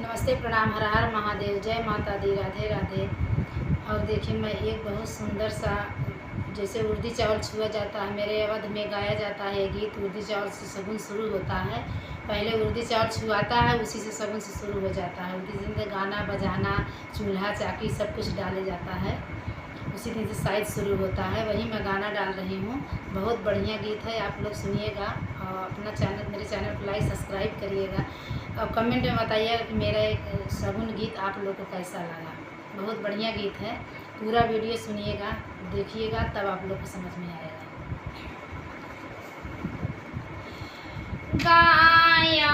नमस्ते, प्रणाम, हर हर महादेव, जय माता दी, राधे राधे। और देखिए, मैं एक बहुत सुंदर सा, जैसे उड़दी चावल छुआ जाता है, मेरे अवध में गाया जाता है गीत। उड़दी चावल से शगुन शुरू होता है। पहले उड़दी चावल छुआता है, उसी से शगुन से शुरू हो जाता है। उसी दिन से गाना बजाना, चूल्हा चाकी सब कुछ डाले जाता है। उसी दिन से शायद शुरू होता है। वही मैं गाना डाल रही हूँ। बहुत बढ़िया गीत है, आप लोग सुनिएगा और अपना चैनल, मेरे चैनल को लाइक सब्सक्राइब करिएगा और कमेंट में बताइएगा कि मेरा एक शगुन गीत आप लोग को कैसा लगा। बहुत बढ़िया गीत है। पूरा वीडियो सुनिएगा, देखिएगा, तब आप लोग को समझ में आएगा। गाया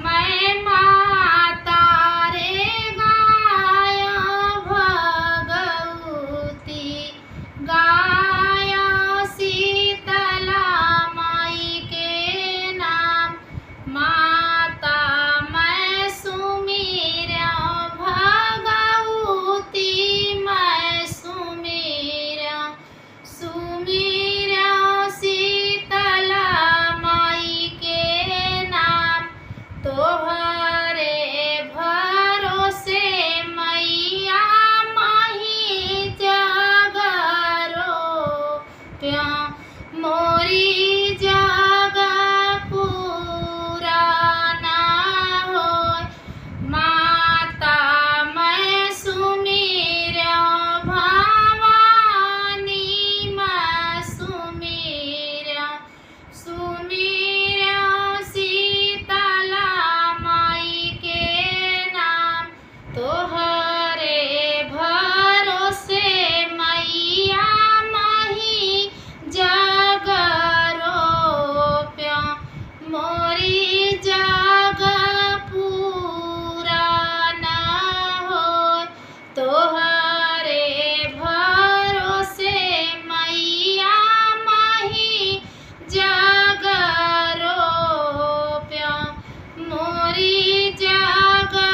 मैं माता रे गाया भगवती, गाया शीतला माई के नाम। माता मैं सुमिरा भगवती, मैं सुमिरा शीतला माई के नाम। तोहरे भरोसे मैया माही जागरो प्या, मोरी जागा पूरा ना होय। माता मैं सुमिरा भवानी, मैं सुमिरा शीतला माई के नाम। तोहरे भरोसे मैया माही जागरो प्या, मोरी जागा पूरा ना होय। तोहरे भरोसे मैया माही जागरो प्या, मोरी जागा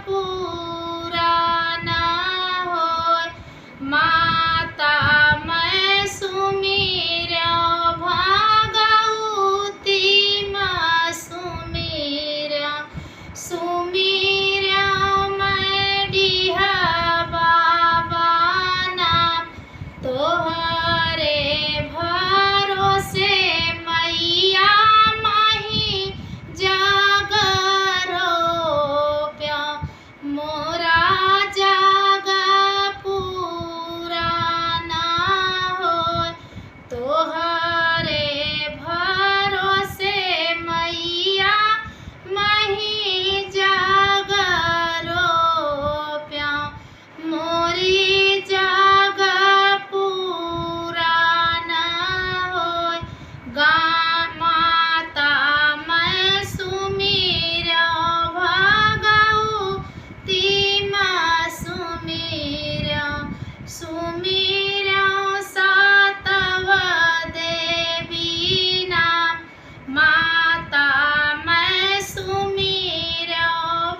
पूरा ना होय। माता मैं सुमिरा भगवती, मैं सुमिरा मैं डीहा बाबा नाम। तोहरे भरोसे मैया माही जागरो प्या, मोरा जागा पूरा ना होय। तोहरे भरोसे मैया माही जागरो प्या, मोरी जागा पूरा ना होय। माता मैं सुमिरा भगवती, मैं सुमिरा सातव देवी नाम। माता मैं सुमिरा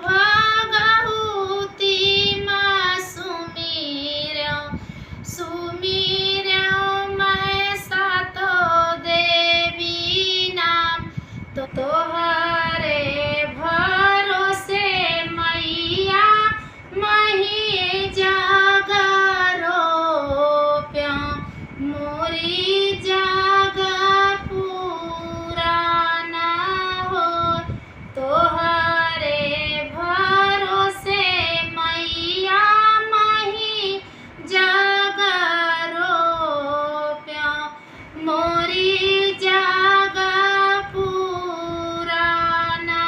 भगवती, मैं सुमिरा मैं सातों देवी नाम। तोहरे भरोसे मैया माही जागरो प्या, मोरी जागा पूरा ना होय। तोहरे भरोसे मैया माही जागरो प्या, मोरी जागा पूरा ना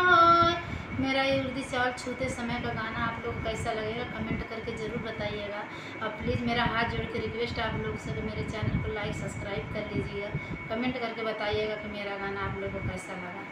होय। मेरा ये उड़दी चावल छूते समय का गाना आप लोग को कैसा लगेगा कमेंट करके ज़रूर बताइएगा। और प्लीज़ मेरा हाथ जोड़ के रिक्वेस्ट आप लोग से, मेरे चैनल को लाइक सब्सक्राइब कर लीजिएगा। कमेंट करके बताइएगा कि मेरा गाना आप लोग को कैसा लगा।